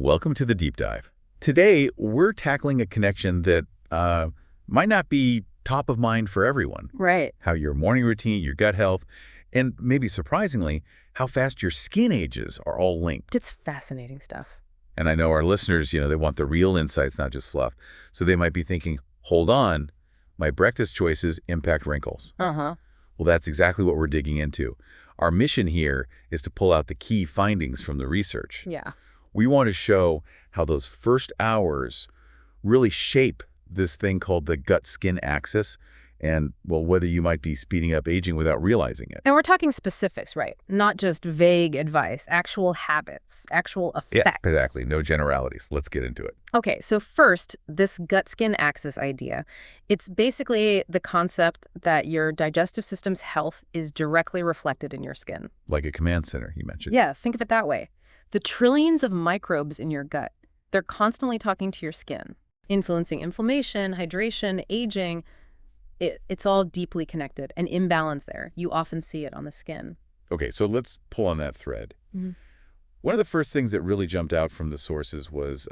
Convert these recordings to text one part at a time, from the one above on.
Welcome to the Deep Dive. Today, we're tackling a connection that might not be top of mind for everyone. Right. How your morning routine, your gut health, and maybe surprisingly, how fast your skin ages are all linked. It's fascinating stuff. And I know our listeners, they want the real insights, not just fluff. So they might be thinking, hold on, my breakfast choices impact wrinkles. Uh-huh. Well, that's exactly what we're digging into. Our mission here is to pull out the key findings from the research. Yeah. We want to show how those first hours really shape this thing called the gut-skin axis and, well, whether you might be speeding up aging without realizing it. And we're talking specifics, right? Not just vague advice, actual habits, actual effects. Yeah, exactly. No generalities. Let's get into it. Okay, so first, this gut-skin axis idea. It's basically the concept that your digestive system's health is directly reflected in your skin. Like a command center, you mentioned. Yeah, think of it that way. The trillions of microbes in your gut, they're constantly talking to your skin, influencing inflammation, hydration, aging. It's all deeply connected. An imbalance there. You often see it on the skin. Okay, so let's pull on that thread. Mm-hmm. One of the first things that really jumped out from the sources was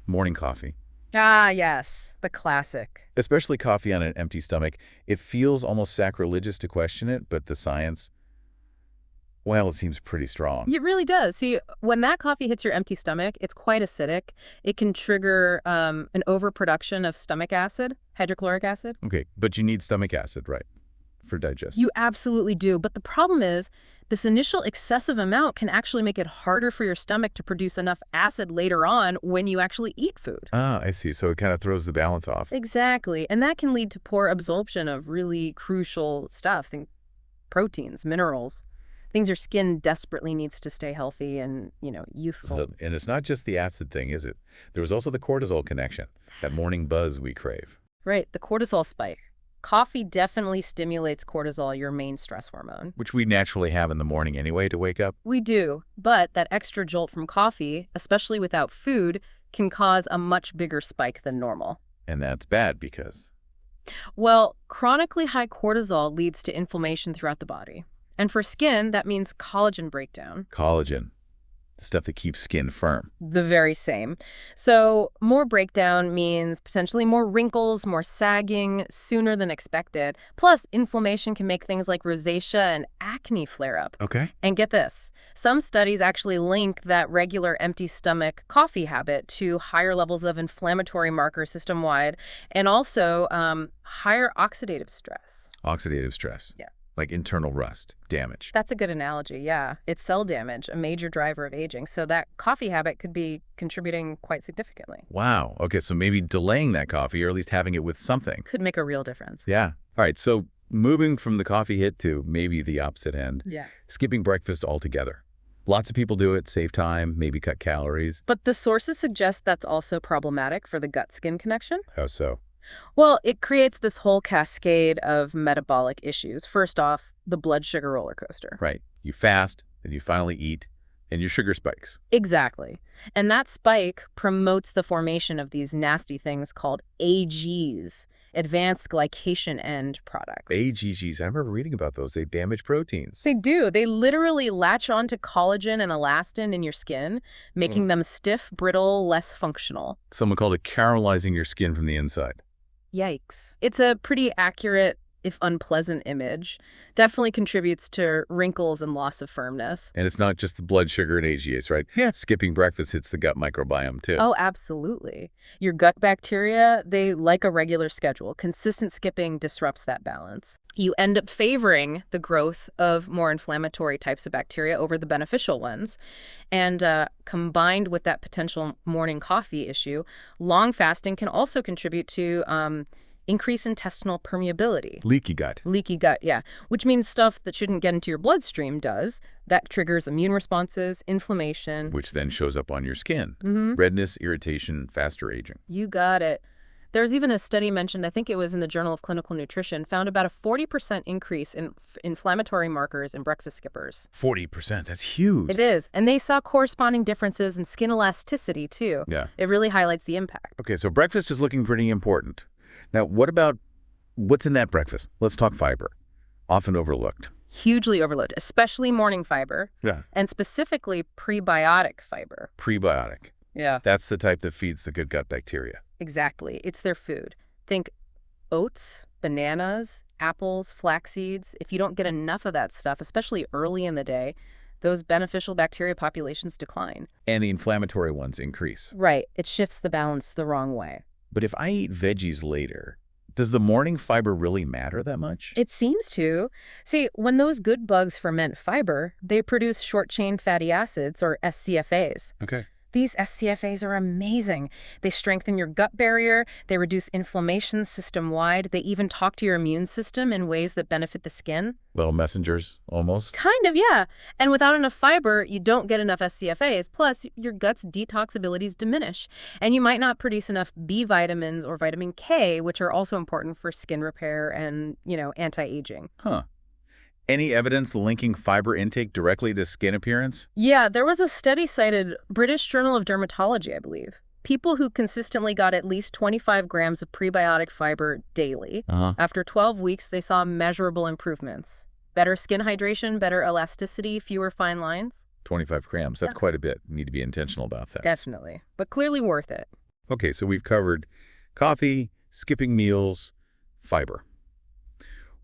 morning coffee. Ah, yes, the classic. Especially coffee on an empty stomach. It feels almost sacrilegious to question it, but the science, well, it seems pretty strong. It really does. See, when that coffee hits your empty stomach, it's quite acidic. It can trigger an overproduction of stomach acid, hydrochloric acid. Okay, but you need stomach acid, right, for digestion? You absolutely do. But the problem is this initial excessive amount can actually make it harder for your stomach to produce enough acid later on when you actually eat food. Ah, I see. So it kind of throws the balance off. Exactly. And that can lead to poor absorption of really crucial stuff, think proteins, minerals. Things your skin desperately needs to stay healthy and, youthful. And it's not just the acid thing, is it? There was also the cortisol connection, that morning buzz we crave. Right, the cortisol spike. Coffee definitely stimulates cortisol, your main stress hormone. Which we naturally have in the morning anyway to wake up. We do, but that extra jolt from coffee, especially without food, can cause a much bigger spike than normal. And that's bad because? Well, chronically high cortisol leads to inflammation throughout the body. And for skin, that means collagen breakdown. Collagen, the stuff that keeps skin firm. The very same. So more breakdown means potentially more wrinkles, more sagging sooner than expected. Plus, inflammation can make things like rosacea and acne flare up. Okay. And get this, some studies actually link that regular empty stomach coffee habit to higher levels of inflammatory markers system-wide and also higher oxidative stress. Oxidative stress. Yeah. Like internal rust, damage. That's a good analogy, yeah. It's cell damage, a major driver of aging. So that coffee habit could be contributing quite significantly. Wow. Okay, so maybe delaying that coffee or at least having it with something. Could make a real difference. Yeah. All right, so moving from the coffee hit to maybe the opposite end. Yeah. Skipping breakfast altogether. Lots of people do it, save time, maybe cut calories. But the sources suggest that's also problematic for the gut-skin connection. How so? Well, it creates this whole cascade of metabolic issues. First off, the blood sugar roller coaster. Right. You fast, then you finally eat, and your sugar spikes. Exactly. And that spike promotes the formation of these nasty things called AGs, advanced glycation end products. AGGs, I remember reading about those. They damage proteins. They do. They literally latch onto collagen and elastin in your skin, making them stiff, brittle, less functional. Someone called it caramelizing your skin from the inside. Yikes. It's a pretty accurate, if unpleasant, image. Definitely contributes to wrinkles and loss of firmness. And it's not just the blood sugar and AGAs, right? Yeah. Skipping breakfast hits the gut microbiome, too. Oh, absolutely. Your gut bacteria, they like a regular schedule. Consistent skipping disrupts that balance. You end up favoring the growth of more inflammatory types of bacteria over the beneficial ones. And combined with that potential morning coffee issue, long fasting can also contribute to increase intestinal permeability. Leaky gut. Leaky gut, yeah. Which means stuff that shouldn't get into your bloodstream does. That triggers immune responses, inflammation. Which then shows up on your skin. Mm-hmm. Redness, irritation, faster aging. You got it. There's even a study mentioned, I think it was in the Journal of Clinical Nutrition, found about a 40% increase in inflammatory markers in breakfast skippers. 40%, that's huge. It is. And they saw corresponding differences in skin elasticity, too. Yeah. It really highlights the impact. Okay, so breakfast is looking pretty important. Now, what about what's in that breakfast? Let's talk fiber. Often overlooked. Hugely overlooked, especially morning fiber, Yeah. and specifically prebiotic fiber. Prebiotic. Yeah. That's the type that feeds the good gut bacteria. Exactly. It's their food. Think oats, bananas, apples, flax seeds. If you don't get enough of that stuff, especially early in the day, those beneficial bacteria populations decline. And the inflammatory ones increase. Right. It shifts the balance the wrong way. But if I eat veggies later, does the morning fiber really matter that much? It seems to. See, when those good bugs ferment fiber, they produce short-chain fatty acids, or SCFAs. Okay. These SCFAs are amazing. They strengthen your gut barrier, they reduce inflammation system-wide, they even talk to your immune system in ways that benefit the skin. Little messengers, almost. Kind of, yeah. And without enough fiber, you don't get enough SCFAs. Plus, your gut's detox abilities diminish. And you might not produce enough B vitamins or vitamin K, which are also important for skin repair and, anti-aging. Huh. Any evidence linking fiber intake directly to skin appearance? Yeah, there was a study cited British Journal of Dermatology, I believe. People who consistently got at least 25 grams of prebiotic fiber daily. After 12 weeks, they saw measurable improvements. Better skin hydration, better elasticity, fewer fine lines. 25 grams. That's quite a bit. You need to be intentional about that. Definitely. But clearly worth it. Okay, so we've covered coffee, skipping meals, fiber.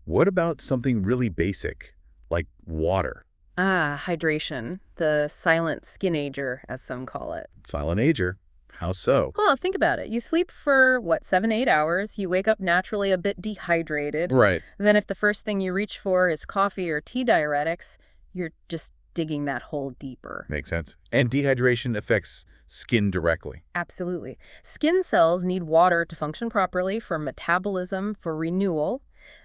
What about something really basic, like water? Hydration. The silent skin ager, as some call it. Silent ager. How so? Well, think about it. You sleep for, 7 to 8 hours. You wake up naturally a bit dehydrated. Right. Then if the first thing you reach for is coffee or tea diuretics, you're just digging that hole deeper. Makes sense. And dehydration affects skin directly. Absolutely. Skin cells need water to function properly for metabolism, for renewal.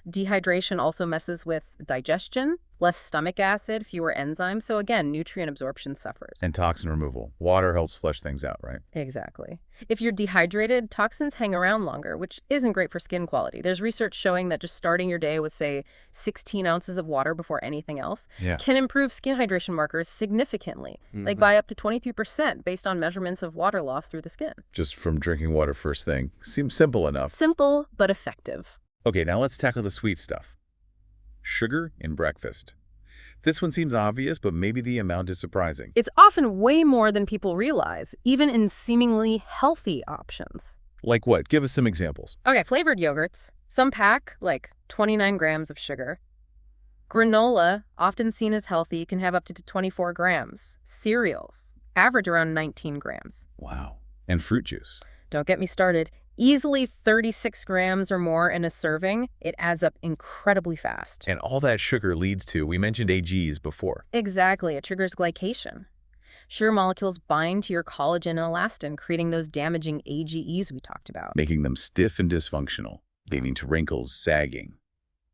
Dehydration also messes with digestion, less stomach acid, fewer enzymes. So again, nutrient absorption suffers. And toxin removal. Water helps flush things out, right? Exactly. If you're dehydrated, toxins hang around longer, which isn't great for skin quality. There's research showing that just starting your day with, say, 16 ounces of water before anything else can improve skin hydration markers significantly, like by up to 23% based on measurements of water loss through the skin. Just from drinking water first thing. Seems simple enough. Simple, but effective. Okay, now let's tackle the sweet stuff. Sugar in breakfast. This one seems obvious, but maybe the amount is surprising. It's often way more than people realize, even in seemingly healthy options. Like what? Give us some examples. Okay, flavored yogurts. Some pack, 29 grams of sugar. Granola, often seen as healthy, can have up to 24 grams. Cereals, average around 19 grams. Wow. And fruit juice. Don't get me started. Easily 36 grams or more in a serving. It adds up incredibly fast. And all that sugar leads to, we mentioned AGs before. Exactly. It triggers glycation. Sugar molecules bind to your collagen and elastin, creating those damaging AGEs we talked about. Making them stiff and dysfunctional, leading to wrinkles, sagging,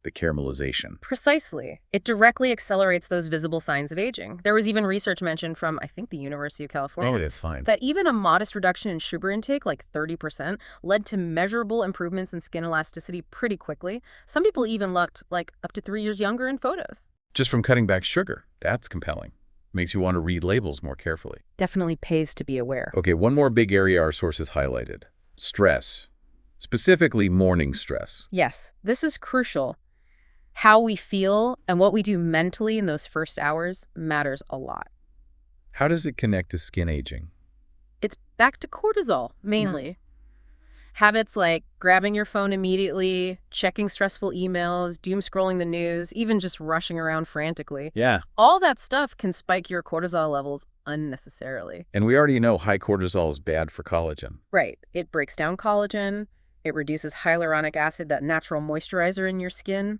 the caramelization. Precisely. It directly accelerates those visible signs of aging. There was even research mentioned from, I think, the University of California, that even a modest reduction in sugar intake, like 30%, led to measurable improvements in skin elasticity pretty quickly. Some people even looked up to 3 years younger in photos. Just from cutting back sugar. That's compelling. Makes you want to read labels more carefully. Definitely pays to be aware. Okay, one more big area our sources highlighted. Stress. Specifically morning stress. Yes, this is crucial. How we feel and what we do mentally in those first hours matters a lot. How does it connect to skin aging? It's back to cortisol, mainly. Habits like grabbing your phone immediately, checking stressful emails, doom scrolling the news, even just rushing around frantically. Yeah. All that stuff can spike your cortisol levels unnecessarily. And we already know high cortisol is bad for collagen. Right. It breaks down collagen. It reduces hyaluronic acid, that natural moisturizer in your skin.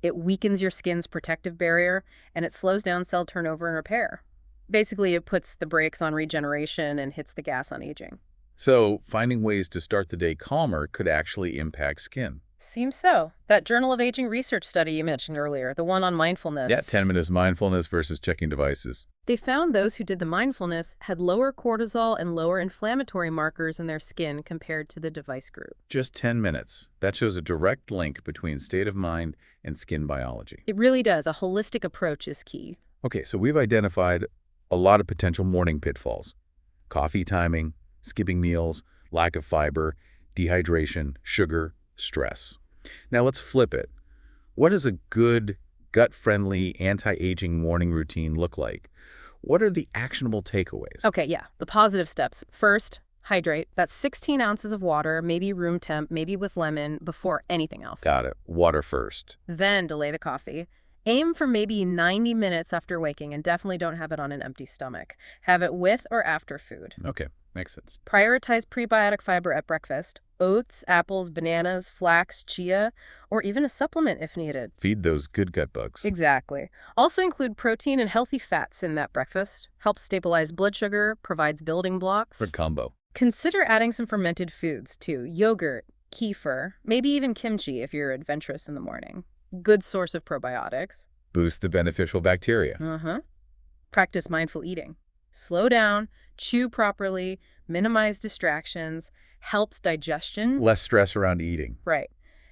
It weakens your skin's protective barrier, and it slows down cell turnover and repair. Basically, it puts the brakes on regeneration and hits the gas on aging. So, finding ways to start the day calmer could actually impact skin. Seems so. That Journal of Aging research study you mentioned earlier, the one on mindfulness. Yeah, 10 minutes mindfulness versus checking devices. They found those who did the mindfulness had lower cortisol and lower inflammatory markers in their skin compared to the device group. Just 10 minutes. That shows a direct link between state of mind and skin biology. It really does. A holistic approach is key. Okay, so we've identified a lot of potential morning pitfalls. Coffee timing, skipping meals, lack of fiber, dehydration, sugar, stress. Now let's flip it. What is a good gut-friendly, anti-aging morning routine look like? What are the actionable takeaways? Okay, yeah, the positive steps. First, hydrate. That's 16 ounces of water, maybe room temp, maybe with lemon, before anything else. Got it. Water first. Then delay the coffee. Aim for maybe 90 minutes after waking, and definitely don't have it on an empty stomach. Have it with or after food. Okay, makes sense. Prioritize prebiotic fiber at breakfast. Oats, apples, bananas, flax, chia, or even a supplement if needed. Feed those good gut bugs. Exactly. Also include protein and healthy fats in that breakfast. Helps stabilize blood sugar, provides building blocks. For combo. Consider adding some fermented foods too. Yogurt, kefir, maybe even kimchi if you're adventurous in the morning. Good source of probiotics. Boost the beneficial bacteria. Practice mindful eating. Slow down, chew properly, minimize distractions, helps digestion. Less stress around eating. Right.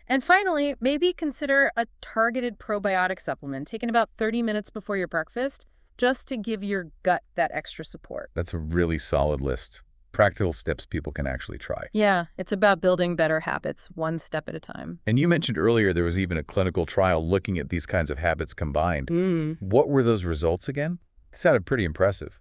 And finally, maybe consider a targeted probiotic supplement taken about 30 minutes before your breakfast, just to give your gut that extra support. That's a really solid list. Practical steps people can actually try. Yeah, it's about building better habits, one step at a time. And you mentioned earlier there was even a clinical trial looking at these kinds of habits combined. What were those results again? They sounded pretty impressive.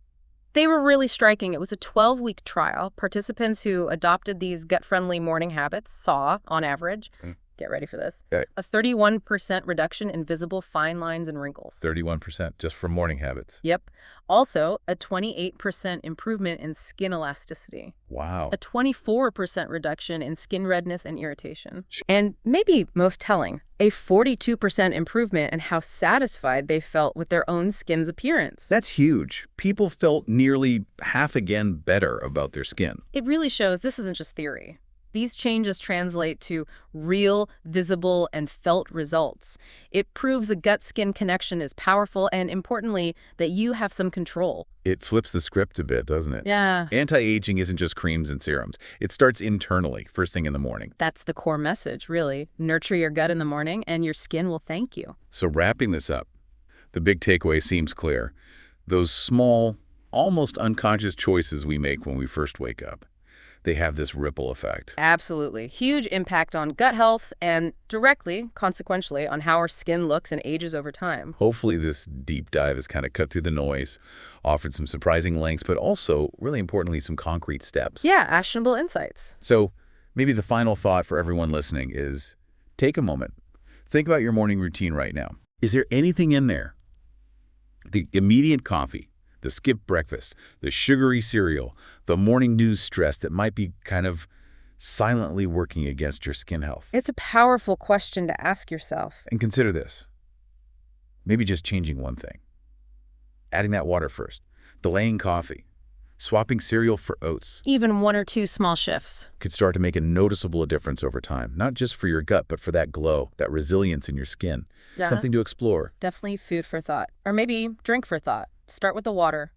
They were really striking. It was a 12-week trial. Participants who adopted these gut-friendly morning habits saw, on average, get ready for this, a 31% reduction in visible fine lines and wrinkles. 31% just for morning habits. Yep. Also, a 28% improvement in skin elasticity. Wow. A 24% reduction in skin redness and irritation. And maybe most telling, a 42% improvement in how satisfied they felt with their own skin's appearance. That's huge. People felt nearly half again better about their skin. It really shows this isn't just theory. These changes translate to real, visible, and felt results. It proves the gut-skin connection is powerful and, importantly, that you have some control. It flips the script a bit, doesn't it? Yeah. Anti-aging isn't just creams and serums. It starts internally, first thing in the morning. That's the core message, really. Nurture your gut in the morning, and your skin will thank you. So wrapping this up, the big takeaway seems clear. Those small, almost unconscious choices we make when we first wake up, they have this ripple effect. Absolutely. Huge impact on gut health and directly, consequentially, on how our skin looks and ages over time. Hopefully this deep dive has kind of cut through the noise, offered some surprising links, but also, really importantly, some concrete steps. Yeah, actionable insights. So maybe the final thought for everyone listening is take a moment. Think about your morning routine right now. Is there anything in there? The immediate coffee, the skipped breakfast, the sugary cereal, the morning news stress that might be kind of silently working against your skin health. It's a powerful question to ask yourself. And consider this. Maybe just changing one thing. Adding that water first. Delaying coffee. Swapping cereal for oats. Even one or two small shifts Could start to make a noticeable difference over time. Not just for your gut, but for that glow, that resilience in your skin. Yeah. Something to explore. Definitely food for thought. Or maybe drink for thought. Start with the water.